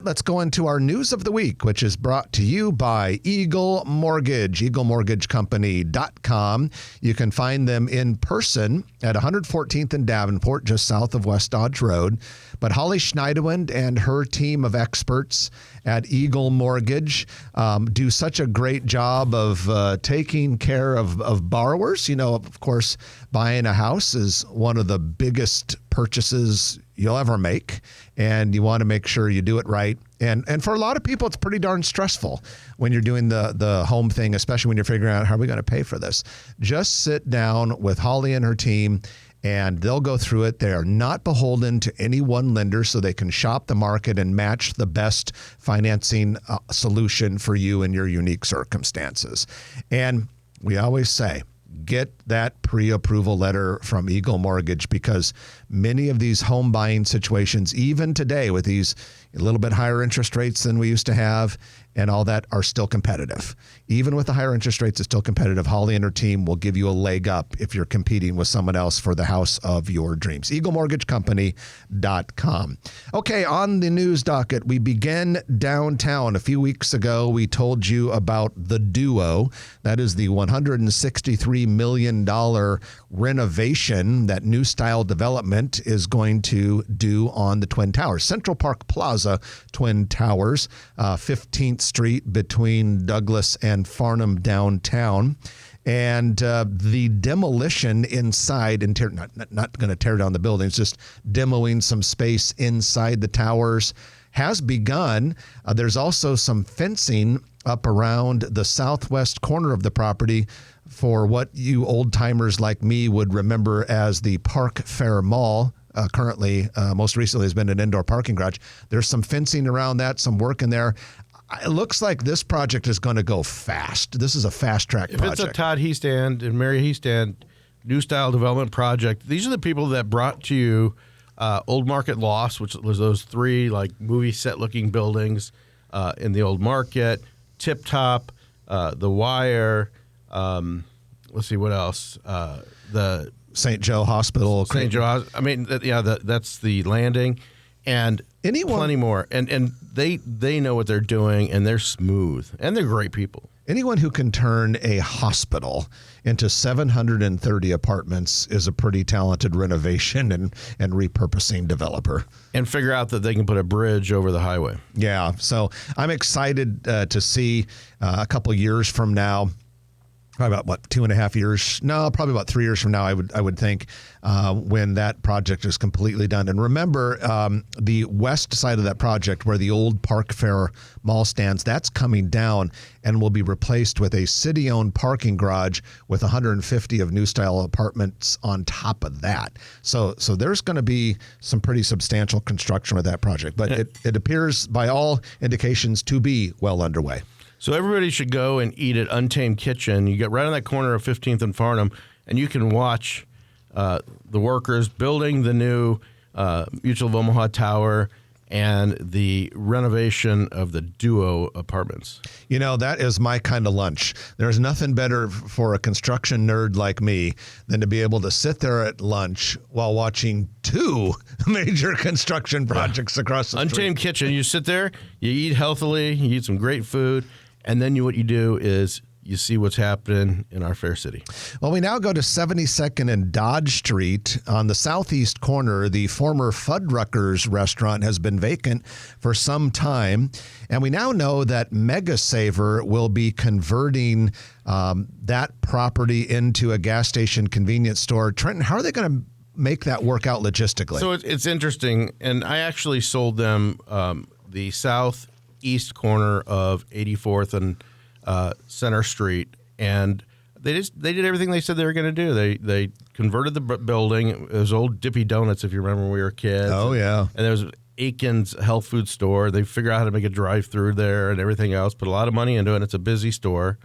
let's go into our news of the week, which is brought to you by Eagle Mortgage, eaglemortgagecompany.com. You can find them in person at 114th and Davenport, just south of West Dodge Road. But Holly Schneiderwind and her team of experts at Eagle Mortgage do such a great job of taking care of borrowers. You know, of course, buying a house is one of the biggest purchases you'll ever make, and you want to make sure you do it right. And for a lot of people, it's pretty darn stressful when you're doing the home thing, especially when you're figuring out how are we going to pay for this. Just sit down with Holly and her team, and they'll go through it. They are not beholden to any one lender, so they can shop the market and match the best financing solution for you and your unique circumstances. And we always say, get that pre-approval letter from Eagle Mortgage, because many of these home buying situations, even today with these a little bit higher interest rates than we used to have and all that, are still competitive. Even with the higher interest rates, it's still competitive. Holly and her team will give you a leg up if you're competing with someone else for the house of your dreams. EagleMortgageCompany.com. Okay, on the news docket, we begin downtown. A few weeks ago, we told you about the Duo. That is the $163 million renovation that New Style Development is going to do on the Twin Towers. Central Park Plaza Twin Towers, 15th Street between Douglas and Farnham downtown. And the demolition inside, and not going to tear down the buildings, just demoing some space inside the towers has begun. There's also some fencing up around the southwest corner of the property for what you old-timers like me would remember as the Park Fair Mall. Currently, most recently, has been an indoor parking garage. There's some fencing around that, some work in there. It looks like this project is going to go fast. This is a fast-track project. If it's a Todd Heastand and Mary Heastand New Style Development project, these are the people that brought to you Old Market Lost, which was those three like movie set-looking buildings in the Old Market, Tip Top, The Wire. Let's see what else. The St. Joe Hospital. St. Joe. I mean, that's the Landing, and plenty more. And they know what they're doing, and they're smooth, and they're great people. Anyone who can turn a hospital into 730 apartments is a pretty talented renovation and repurposing developer. And figure out that they can put a bridge over the highway. Yeah, so I'm excited to see a couple years from now, probably about 2.5 years? No, probably about 3 years from now, I would think, when that project is completely done. And remember, the west side of that project, where the old Park Fair Mall stands, that's coming down and will be replaced with a city-owned parking garage with 150 of New Style apartments on top of that. So there's going to be some pretty substantial construction with that project, but it appears, by all indications, to be well underway. So everybody should go and eat at Untamed Kitchen. You get right on that corner of 15th and Farnham, and you can watch the workers building the new Mutual of Omaha Tower and the renovation of the Duo apartments. You know, that is my kind of lunch. There's nothing better for a construction nerd like me than to be able to sit there at lunch while watching two major construction projects across the street. Untamed Kitchen. You sit there, you eat healthily, you eat some great food, and then what you do is you see what's happening in our fair city. Well, we now go to 72nd and Dodge Street. On the southeast corner, the former Fuddruckers restaurant has been vacant for some time. And we now know that Mega Saver will be converting that property into a gas station convenience store. Trenton, how are they going to make that work out logistically? So it's interesting. And I actually sold them the southeast corner of 84th and Center Street, and they did everything they said they were going to do. They converted the building. It was old Dippy Donuts, if you remember when we were kids. Oh, yeah. And there was Aiken's health food store. They figured out how to make a drive-through there and everything else, put a lot of money into it. It's a busy store.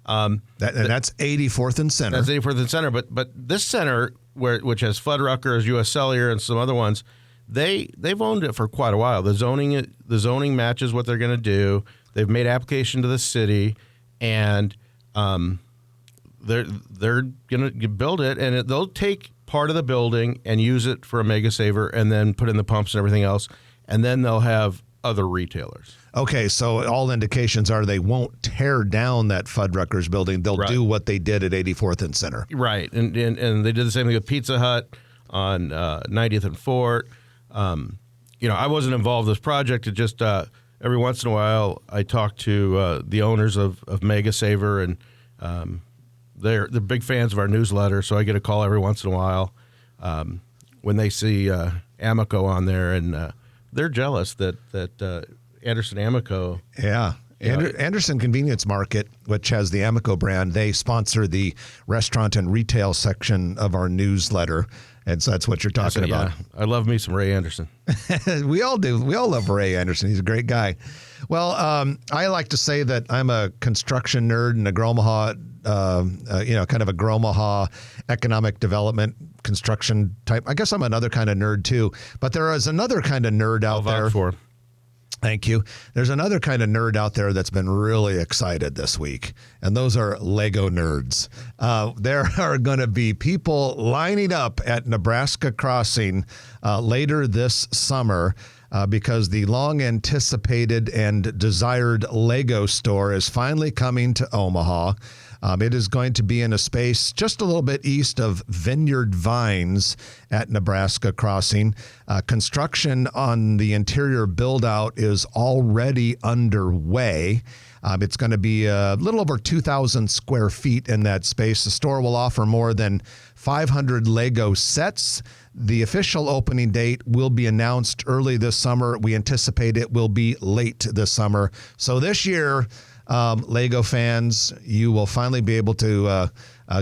That's 84th and Center. That's 84th and Center. But this center, which has Fuddruckers, U.S. Cellular, and some other ones, they've owned it for quite a while. The zoning matches what they're going to do. They've made application to the city, and they're going to build it, and they'll take part of the building and use it for a Mega Saver, and then put in the pumps and everything else, and then they'll have other retailers. Okay, so all indications are they won't tear down that Fuddruckers building. They'll do what they did at 84th and Center. Right, and they did the same thing with Pizza Hut on 90th and Fort. I wasn't involved in this project. It just every once in a while I talk to the owners of Mega Saver, and they're big fans of our newsletter, so I get a call every once in a while when they see Amoco on there, and they're jealous that Anderson Amoco. Yeah. Anderson Convenience Market, which has the Amoco brand, they sponsor the restaurant and retail section of our newsletter. And so that's what you're talking about. Yeah. I love me some Ray Anderson. We all do. We all love Ray Anderson. He's a great guy. Well, I like to say that I'm a construction nerd and a Gromaha, kind of a Gromaha economic development construction type. I guess I'm another kind of nerd too. But there is another kind of nerd out there. I'll vouch for him. Thank you. There's another kind of nerd out there that's been really excited this week, and those are Lego nerds. There are going to be people lining up at Nebraska Crossing later this summer because the long-anticipated and desired Lego store is finally coming to Omaha. It is going to be in a space just a little bit east of Vineyard Vines at Nebraska Crossing. Construction on the interior build-out is already underway. It's going to be a little over 2,000 square feet in that space. The store will offer more than 500 Lego sets. The official opening date will be announced early this summer. We anticipate it will be late this summer. So this year, Lego fans, you will finally be able to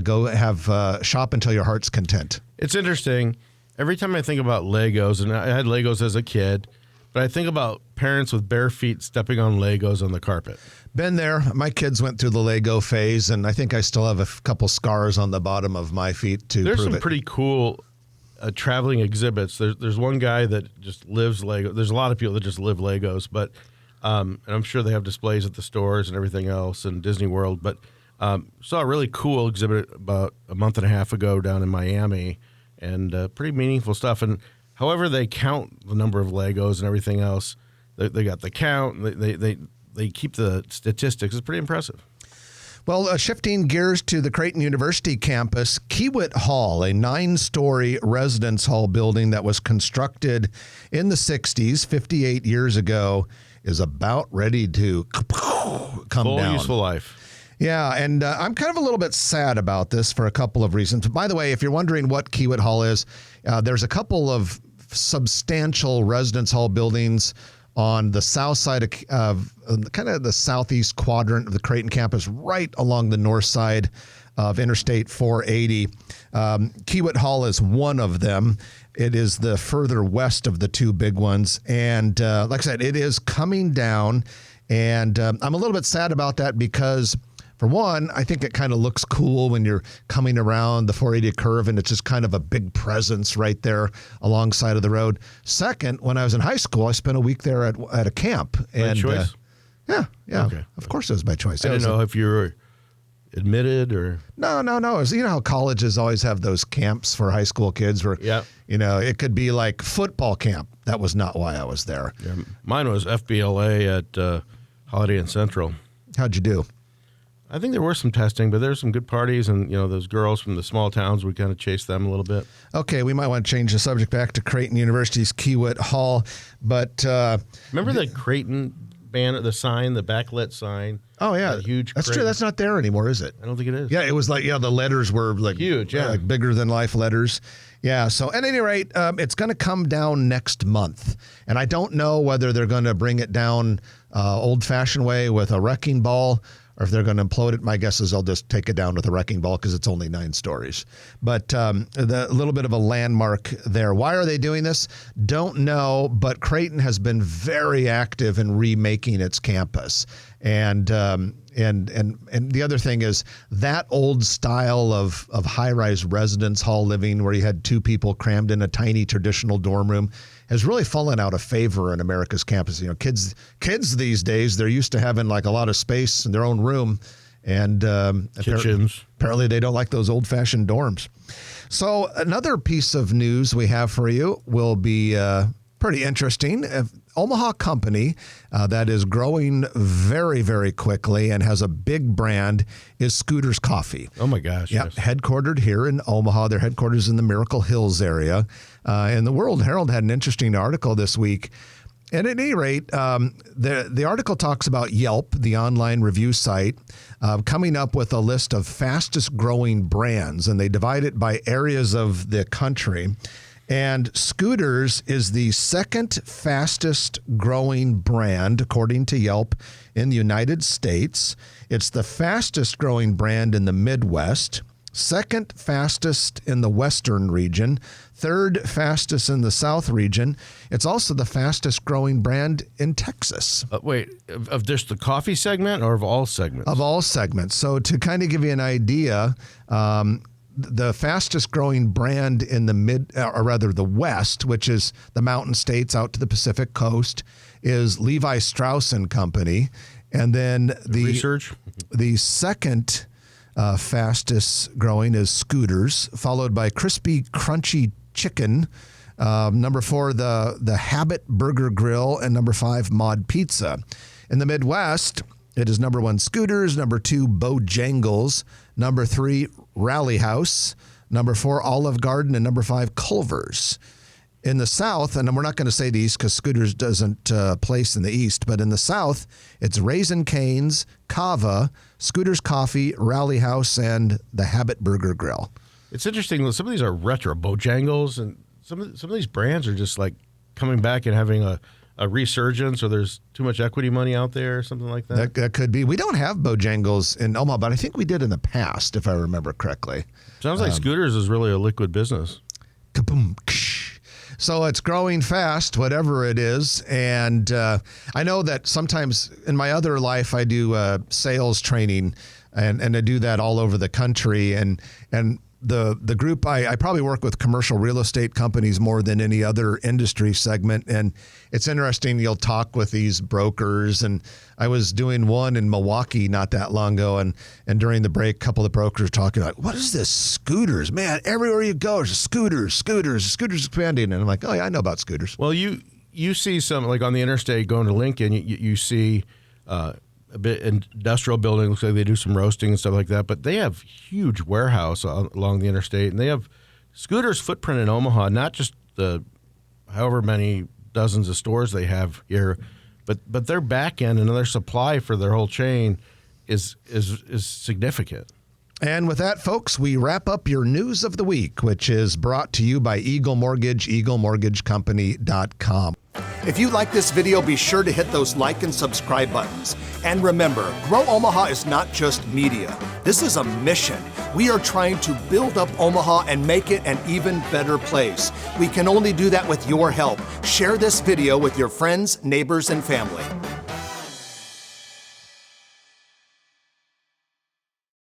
go have shop until your heart's content. It's interesting. Every time I think about Legos, and I had Legos as a kid, but I think about parents with bare feet stepping on Legos on the carpet. Been there. My kids went through the Lego phase, and I think I still have a couple scars on the bottom of my feet to There's prove some it. pretty cool traveling exhibits. There's one guy that just lives Lego. There's a lot of people that just live Legos, but and I'm sure they have displays at the stores and everything else in Disney World. But saw a really cool exhibit about a month and a half ago down in Miami, and pretty meaningful stuff. And however they count the number of Legos and everything else, they got the count. They keep the statistics. It's pretty impressive. Well, shifting gears to the Creighton University campus, Kiewit Hall, a 9-story residence hall building that was constructed in the 60s, 58 years ago, is about ready to come Full down. useful life. Yeah, and I'm kind of a little bit sad about this for a couple of reasons. By the way, if you're wondering what Kiewit Hall is, there's a couple of substantial residence hall buildings on the south side of kind of the southeast quadrant of the Creighton campus, right along the north side of Interstate 480. Kiewit Hall is one of them. It is the further west of the two big ones. And like I said, it is coming down. And I'm a little bit sad about that because, for one, I think it kind of looks cool when you're coming around the 480 curve and it's just kind of a big presence right there alongside of the road. Second, when I was in high school, I spent a week there at a camp. By choice? Yeah. Okay. Of course it was by choice. I didn't know if you were admitted or... No. You know how colleges always have those camps for high school kids where, it could be like football camp. That was not why I was there. Yeah, mine was FBLA at Holiday Inn Central. How'd you do? I think there were some testing, but there's some good parties, and those girls from the small towns, we kind of chased them a little bit. Okay, we might want to change the subject back to Creighton University's Kiewit Hall, but remember the Creighton banner, the sign, the backlit sign? Oh yeah, that huge. That's Creighton. true. That's not there anymore, is it? I don't think it is. Yeah, it was like the letters were like huge, like bigger than life letters. Yeah. So at any rate, it's going to come down next month, and I don't know whether they're going to bring it down old-fashioned way with a wrecking ball, or if they're going to implode it. My guess is they'll just take it down with a wrecking ball because it's only 9 stories. But the little bit of a landmark there. Why are they doing this? Don't know, but Creighton has been very active in remaking its campus. And the other thing is that old style of high-rise residence hall living where you had 2 people crammed in a tiny traditional dorm room has really fallen out of favor in America's campus. Kids these days, they're used to having like a lot of space in their own room, and kitchens. Apparently they don't like those old-fashioned dorms. So another piece of news we have for you will be pretty interesting. Omaha company that is growing very, very quickly and has a big brand is Scooters Coffee. Oh my gosh. Yeah, Yes. headquartered here in Omaha. Their headquarters in the Miracle Hills area. And the World Herald had an interesting article this week. And at any rate, the article talks about Yelp, the online review site, coming up with a list of fastest growing brands, and they divide it by areas of the country. And Scooters is the second fastest growing brand, according to Yelp, in the United States. It's the fastest growing brand in the Midwest, second fastest in the Western region, third fastest in the South region. It's also the fastest growing brand in Texas. Wait, of just the coffee segment or of all segments? Of all segments. So to kind of give you an idea, the fastest growing brand in the West, which is the mountain states out to the Pacific coast, is Levi Strauss & Company. And then the second fastest growing is Scooters, followed by Crispy Crunchy Chicken. Number 4, the Habit Burger Grill, and number 5, Mod Pizza. In the Midwest, it is number 1, Scooters, number 2, Bojangles, number 3, Rally House, number 4, Olive Garden, and number 5, Culver's. In the South, and we're not going to say the East because Scooters doesn't place in the East, but in the South, it's Raising Cane's, Cava, Scooters Coffee, Rally House, and the Habit Burger Grill. It's interesting. Some of these are retro, Bojangles, and some of these brands are just like coming back and having a resurgence, or there's too much equity money out there or something like that. That could be. We don't have Bojangles in Omaha, but I think we did in the past, if I remember correctly. Sounds like Scooters is really a liquid business. Kaboom. Ksh. So it's growing fast, whatever it is. And I know that sometimes in my other life, I do sales training, and I do that all over the country. And the group, I probably work with commercial real estate companies more than any other industry segment. And it's interesting, you'll talk with these brokers. And I was doing one in Milwaukee not that long ago. And during the break, a couple of the brokers were talking about, what is this Scooters? Man, everywhere you go, there's Scooters expanding. And I'm like, oh yeah, I know about Scooters. Well, you see some, like on the interstate going to Lincoln, you see a bit industrial building. Looks like they do some roasting and stuff like that, but they have huge warehouse along the interstate, and they have Scooters' footprint in Omaha, not just the however many dozens of stores they have here, but their back end and their supply for their whole chain is significant. And with that, folks, we wrap up your news of the week, which is brought to you by Eagle Mortgage, EagleMortgageCompany.com. If you like this video, be sure to hit those like and subscribe buttons. And remember, Grow Omaha is not just media. This is a mission. We are trying to build up Omaha and make it an even better place. We can only do that with your help. Share this video with your friends, neighbors, and family.